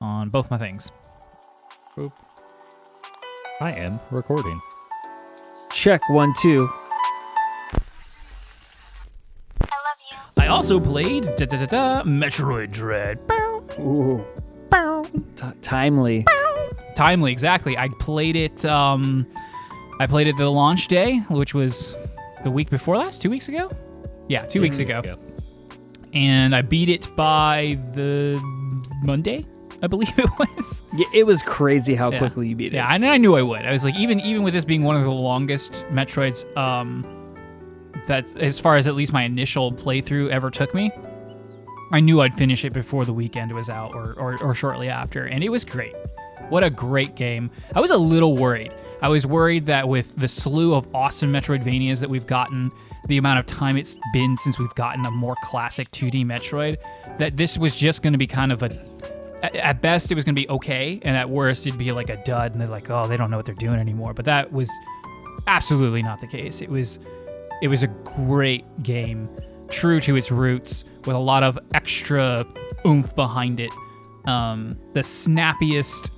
on both my things. Boop. I am recording. Check 1, 2. I also played Metroid Dread. Ooh. Timely. Timely, exactly. I played it the launch day, which was the week before last, 2 weeks ago? Yeah, 2 weeks ago. And I beat it by the Monday, I believe it was. Yeah, it was crazy how quickly you beat it. Yeah, and I knew I would. I was like, even with this being one of the longest Metroids, that as far as at least my initial playthrough ever took me, I knew I'd finish it before the weekend was out or shortly after, and it was great. What a great game. I was a little worried. I was worried that with the slew of awesome Metroidvanias that we've gotten, the amount of time it's been since we've gotten a more classic 2D Metroid, that this was just going to be kind of at best it was going to be okay, and at worst it'd be like a dud, and they're like, oh, they don't know what they're doing anymore. But that was absolutely not the case. It was a great game, true to its roots, with a lot of extra oomph behind it. The snappiest,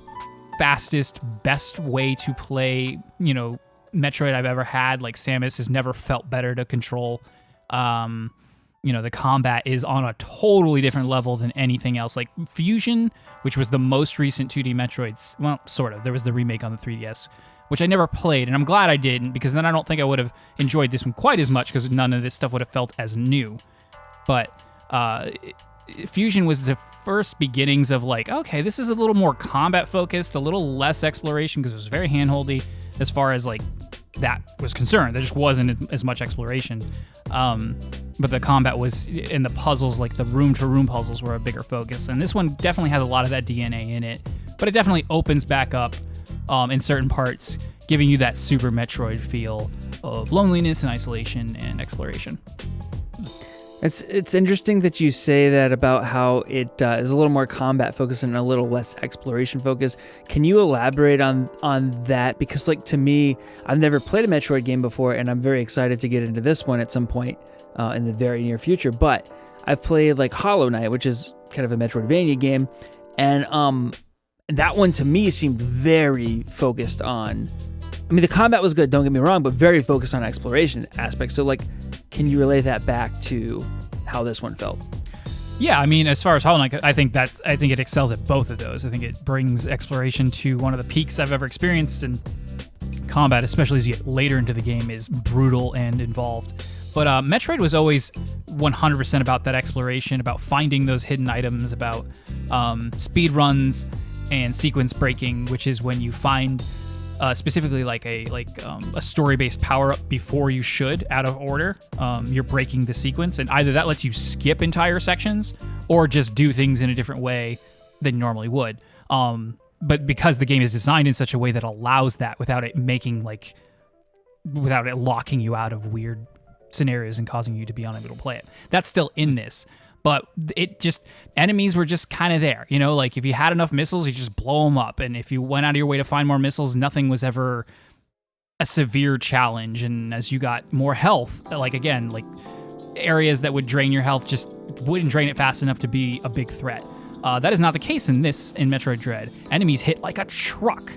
fastest, best way to play, Metroid I've ever had. Like, Samus has never felt better to control. The combat is on a totally different level than anything else. Like Fusion, which was the most recent 2D Metroids, well, sort of. There was the remake on the 3DS, which I never played, and I'm glad I didn't, because then I don't think I would have enjoyed this one quite as much, because none of this stuff would have felt as new. But Fusion was the first beginnings of like, okay, this is a little more combat focused, a little less exploration, because it was very handholdy as far as like that was concerned. There just wasn't as much exploration. But the combat was, and the puzzles, like the room-to-room puzzles, were a bigger focus. And this one definitely has a lot of that DNA in it, but it definitely opens back up in certain parts, giving you that Super Metroid feel of loneliness and isolation and exploration. It's interesting that you say that about how it is a little more combat focused and a little less exploration focused. Can you elaborate on that? Because, like, to me, I've never played a Metroid game before, and I'm very excited to get into this one at some point in the very near future. But I've played like Hollow Knight, which is kind of a Metroidvania game, and that one to me seemed very focused on. I mean, the combat was good, don't get me wrong, but very focused on exploration aspects. So, like, can you relay that back to how this one felt? Yeah, I mean, as far as Hollow Knight, I think it excels at both of those. I think it brings exploration to one of the peaks I've ever experienced, and combat, especially as you get later into the game, is brutal and involved. But Metroid was always 100% about that exploration, about finding those hidden items, about speed runs and sequence breaking, which is when you find specifically like a story-based power-up before you should, out of order. You're breaking the sequence, and either that lets you skip entire sections or just do things in a different way than you normally would. But because the game is designed in such a way that allows that without it locking you out of weird scenarios and causing you to be unable to play it. That's still in this. But enemies were just kind of there, like if you had enough missiles, you just blow them up. And if you went out of your way to find more missiles, nothing was ever a severe challenge. And as you got more health, like areas that would drain your health just wouldn't drain it fast enough to be a big threat. That is not the case in Metroid Dread. Enemies hit like a truck.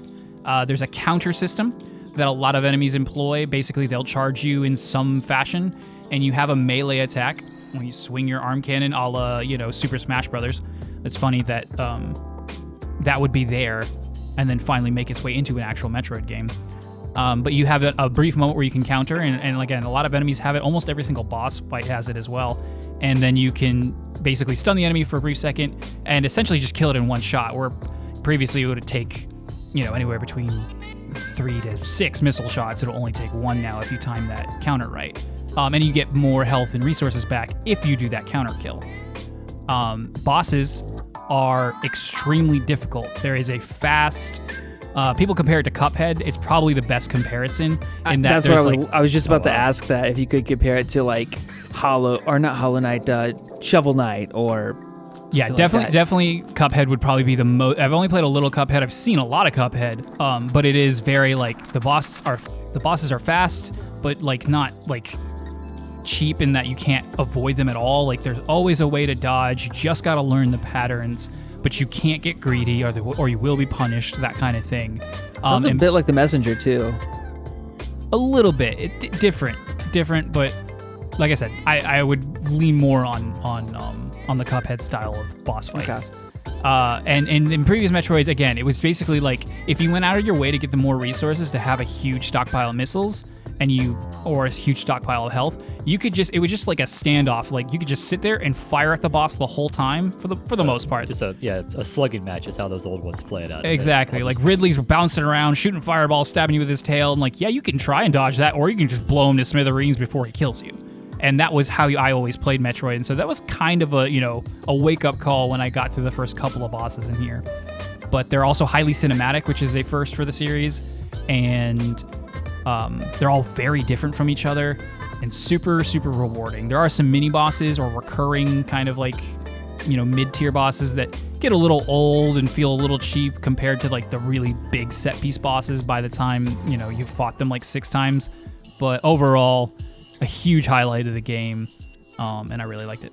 There's a counter system that a lot of enemies employ. Basically, they'll charge you in some fashion, and you have a melee attack when you swing your arm cannon, a la, Super Smash Brothers. It's funny that that would be there and then finally make its way into an actual Metroid game. But you have a brief moment where you can counter, and again, a lot of enemies have it. Almost every single boss fight has it as well. And then you can basically stun the enemy for a brief second and essentially just kill it in one shot, where previously it would take, anywhere between 3 to 6 missile shots. It'll only take 1 now if you time that counter right. And you get more health and resources back if you do that counter kill. Bosses are extremely difficult. There is a fast... people compare it to Cuphead. It's probably the best comparison. In that that's what I was just about to ask that, if you could compare it to like Shovel Knight, Shovel Knight, or... Yeah, definitely Cuphead would probably be the most... I've only played a little Cuphead. I've seen a lot of Cuphead. But it is very like... The bosses are fast, but like not like... cheap in that you can't avoid them at all. Like, there's always a way to dodge. You just got to learn the patterns. but you can't get greedy or you will be punished, that kind of thing. Sounds a bit like The Messenger too. A little bit. Different, but like I said, I would lean more on the Cuphead style of boss fights. Okay. And in previous Metroids, again, it was basically like if you went out of your way to get the more resources to have a huge stockpile of missiles or a huge stockpile of health, it was just like a standoff. Like you could just sit there and fire at the boss the whole time for the most part. Just a slugging match is how those old ones play it out. Exactly. Like Ridley's bouncing around, shooting fireballs, stabbing you with his tail, and like, yeah, you can try and dodge that, or you can just blow him to smithereens before he kills you. And that was how I always played Metroid. And so that was kind of a wake-up call when I got to the first couple of bosses in here. But they're also highly cinematic, which is a first for the series. And they're all very different from each other and super, super rewarding. There are some mini-bosses or recurring kind of like, mid-tier bosses that get a little old and feel a little cheap compared to like the really big set-piece bosses by the time, you've fought them like 6 times. But overall, a huge highlight of the game, and I really liked it.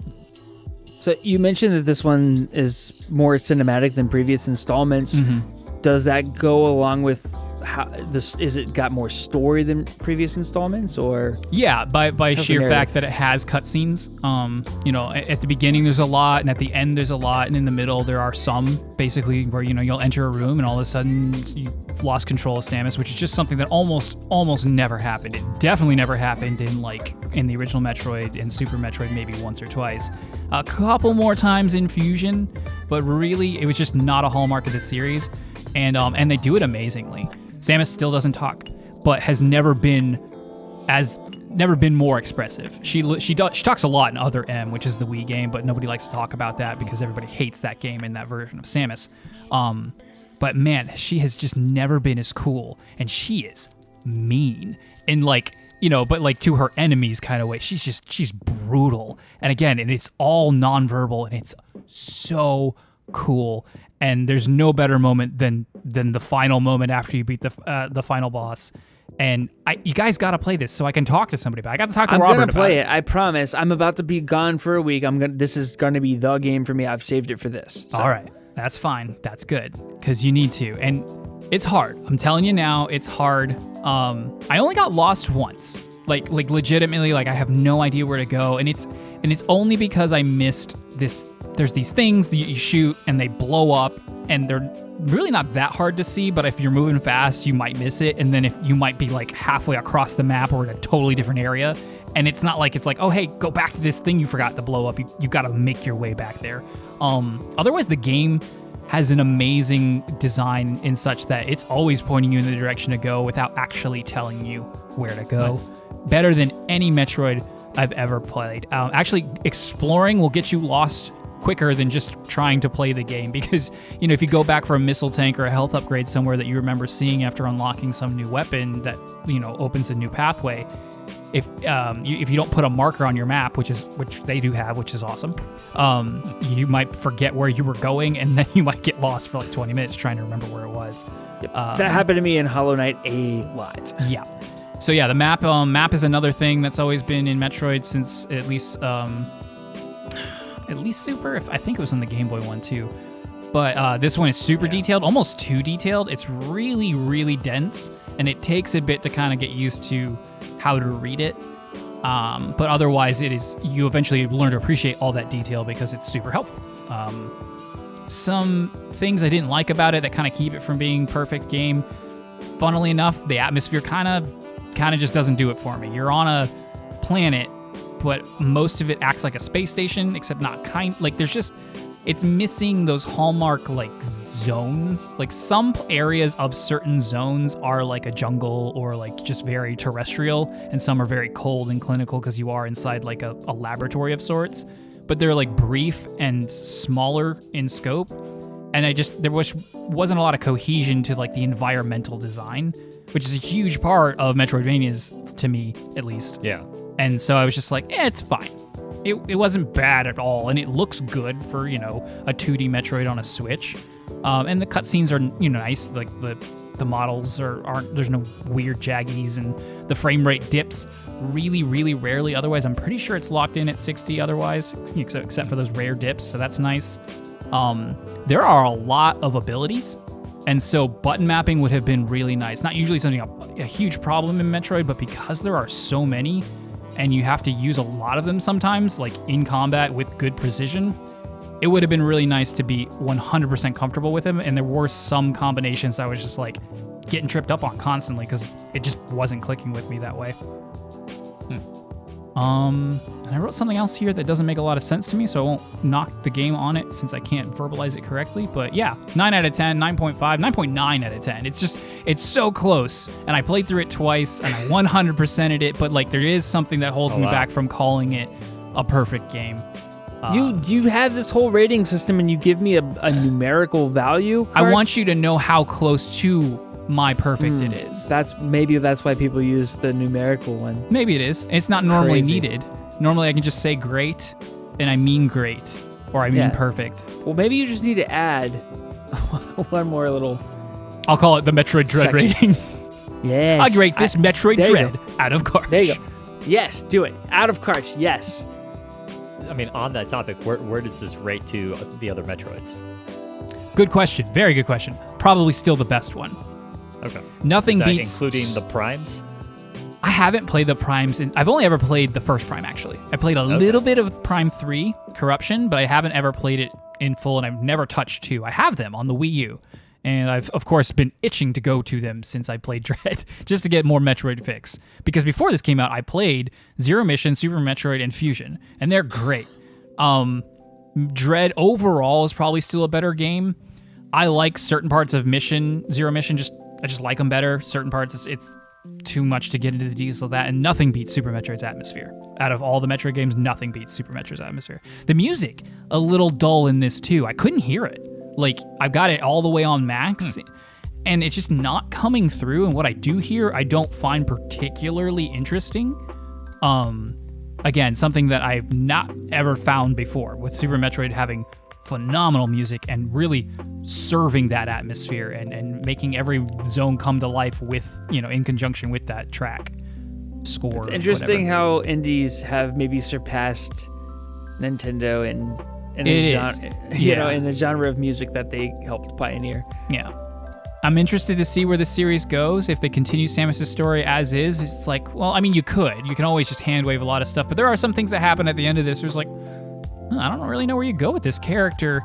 So you mentioned that this one is more cinematic than previous installments. Mm-hmm. Does that go along with how this? Is it got more story than previous installments, or? Yeah, by sheer fact that it has cutscenes. At the beginning there's a lot, and at the end there's a lot, and in the middle there are some, basically where you'll enter a room and all of a sudden you've lost control of Samus, which is just something that almost never happened. It definitely never happened in the original Metroid and Super Metroid, maybe once or twice. A couple more times in Fusion, but really it was just not a hallmark of the series, and they do it amazingly. Samus still doesn't talk, but has never been more expressive. She talks a lot in Other M, which is the Wii game, but nobody likes to talk about that because everybody hates that game and that version of Samus. But man, she has just never been as cool, and she is mean in but like to her enemies kind of way. She's brutal, and it's all nonverbal, and it's so cool. And there's no better moment than the final moment after you beat the final boss. And you guys got to play this so I can talk to somebody about it. I got to talk to Robert about it. I'm going to play it. I promise. I'm about to be gone for a week. This is going to be the game for me. I've saved it for this. So. All right. That's fine. That's good, because you need to. And it's hard. I'm telling you now, it's hard. I only got lost once. Like legitimately, I have no idea where to go. And it's only because I missed this. There's these things that you shoot and they blow up, and they're really not that hard to see, but if you're moving fast, you might miss it. And then if you might be like halfway across the map or in a totally different area, and it's not like it's like, oh, hey, go back to this thing you forgot to blow up. You got to make your way back there. Otherwise, the game has an amazing design in such that it's always pointing you in the direction to go without actually telling you where to go. Nice. Better than any Metroid I've ever played. Actually, exploring will get you lost quicker than just trying to play the game, because if you go back for a missile tank or a health upgrade somewhere that you remember seeing after unlocking some new weapon that opens a new pathway, if you don't put a marker on your map, which they do have, which is awesome, you might forget where you were going, and then you might get lost for like 20 minutes trying to remember where it was. Yep. That happened to me in Hollow Knight a lot. Yeah. So yeah, the map is another thing that's always been in Metroid since at least Super. I think it was on the Game Boy one too. But this one is super detailed, almost too detailed. It's really, really dense, and it takes a bit to kind of get used to how to read it. But otherwise, you eventually learn to appreciate all that detail because it's super helpful. Some things I didn't like about it that kind of keep it from being perfect game. Funnily enough, the atmosphere kind of just doesn't do it for me. You're on a planet, but most of it acts like a space station, except not it's missing those hallmark zones. Like some areas of certain zones are like a jungle or like just very terrestrial, and some are very cold and clinical because you are inside like a laboratory of sorts. But they're like brief and smaller in scope, and there wasn't a lot of cohesion to like the environmental design, which is a huge part of Metroidvanias to me, at least. Yeah. And so I was just like, it's fine. It wasn't bad at all, and it looks good for, a 2D Metroid on a Switch. And the cutscenes are, nice. Like the models aren't. There's no weird jaggies, and the frame rate dips really, really rarely. Otherwise, I'm pretty sure it's locked in at 60. Otherwise, except for those rare dips. So that's nice. there are a lot of abilities, and so button mapping would have been really nice. Not usually something a huge problem in Metroid, but because there are so many, and you have to use a lot of them sometimes, like in combat with good precision, it would have been really nice to be 100% comfortable with them. And there were some combinations I was just like getting tripped up on constantly because it just wasn't clicking with me that way. And I wrote something else here that doesn't make a lot of sense to me, so I won't knock the game on it since I can't verbalize it correctly. But yeah, 9 out of 10, 9.5, 9.9 out of 10. It's so close. And I played through it twice, and I 100%ed it, but like there is something that holds me back from calling it a perfect game. You have this whole rating system, and you give me a numerical value card? I want you to know how close to my perfect it is. That's why people use the numerical one. Maybe it is. It's not normally Crazy. needed. Normally I can just say great, and I mean great, or I mean perfect. Well, maybe you just need to add one more little... I'll call it the Metroid Dread section. rating. Yes. I'll rate this Metroid there you Dread go. out of cards. There you go. Yes, do it. Out of carts, yes. I mean, on that topic, where does this rate to the other Metroids? Good question. Very good question. Probably still the best one. Okay. Nothing Is that beats... including the primes? I haven't played the primes. I've only ever played the first prime, actually. I played a little bit of Prime 3, Corruption, but I haven't ever played it in full, and I've never touched 2. I have them on the Wii U, and I've, of course, been itching to go to them since I played Dread, just to get more Metroid fix. Because before this came out, I played Zero Mission, Super Metroid, and Fusion, and they're great. Dread overall is probably still a better game. I like certain parts of Zero Mission, I just like them better. Certain parts, it's too much to get into the details of that, and nothing beats Super Metroid's atmosphere. Out of all the Metroid games, nothing beats Super Metroid's atmosphere. The music, a little dull in this too. I couldn't hear it. Like, I've got it all the way on max, and it's just not coming through, and what I do hear, I don't find particularly interesting. Again, something that I've not ever found before, with Super Metroid having phenomenal music and really serving that atmosphere and making every zone come to life with, in conjunction with that track score. It's interesting how indies have maybe surpassed Nintendo in the genre of music that they helped pioneer. Yeah. I'm interested to see where the series goes. If they continue Samus's story as is, it's like, well, I mean, you can always just hand wave a lot of stuff, but there are some things that happen at the end of this. There's like, I don't really know where you go with this character.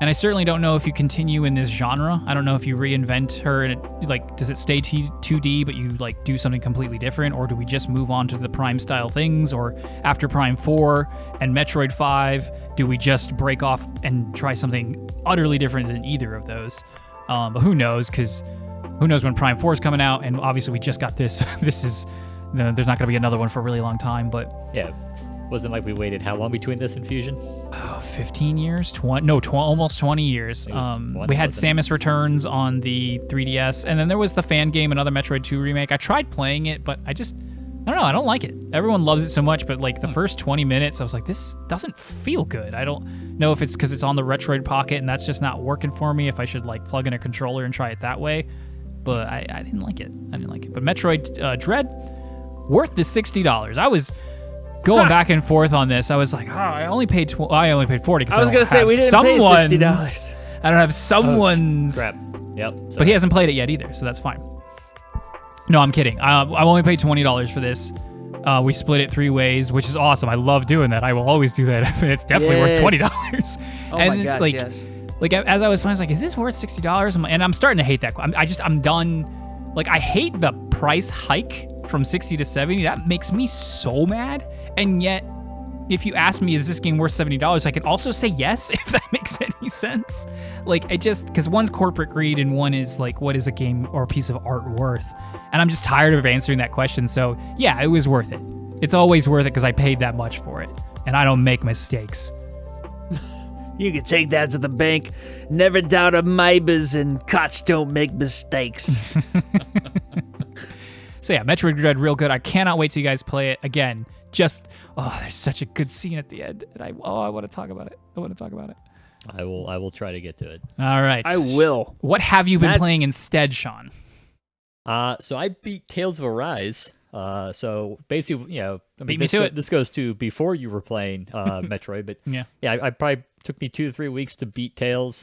And I certainly don't know if you continue in this genre. I don't know if you reinvent her and does it stay 2D, but you do something completely different? Or do we just move on to the Prime style things? Or after Prime 4 and Metroid 5, do we just break off and try something utterly different than either of those? But who knows? Because who knows when Prime 4 is coming out? And obviously we just got this. There's not going to be another one for a really long time, but... Yeah. Wasn't like we waited how long between this and Fusion? 15 years? Almost 20 years. We had Samus Returns on the 3DS, and then there was the fan game, another Metroid 2 remake. I tried playing it, but I don't know, I don't like it. Everyone loves it so much, but the first 20 minutes, I was like, this doesn't feel good. I don't know if it's because it's on the Retroid Pocket, and that's just not working for me, if I should plug in a controller and try it that way. But I didn't like it. But Metroid Dread, worth the $60. I was... going back and forth on this, I was like, I only paid $40 because I was going to say, we didn't pay $60. I don't have someone's. Crap. Yep. But he hasn't played it yet either, so that's fine. No, I'm kidding. I only paid $20 for this. We split it 3 ways, which is awesome. I love doing that. I will always do that. It's definitely worth $20. Oh and my it's gosh, yes. As I was playing, I was like, is this worth $60? And I'm starting to hate that. I'm done. I hate the price hike from 60 to 70. That makes me so mad. And yet, if you ask me, is this game worth $70? I can also say yes, if that makes any sense. Because one's corporate greed and one is what is a game or a piece of art worth? And I'm just tired of answering that question. So yeah, it was worth it. It's always worth it because I paid that much for it. And I don't make mistakes. You can take that to the bank. Never doubt a Mybas, and cots don't make mistakes. So yeah, Metroid Dread, real good. I cannot wait till you guys play it. Again, there's such a good scene at the end. And I want to talk about it. I will try to get to it. All right. I will. What have you been playing instead, Sean? So I beat Tales of Arise. So basically, Beat me to it. This goes to before you were playing Metroid, but yeah, I probably Took me 2 to 3 weeks to beat Tails.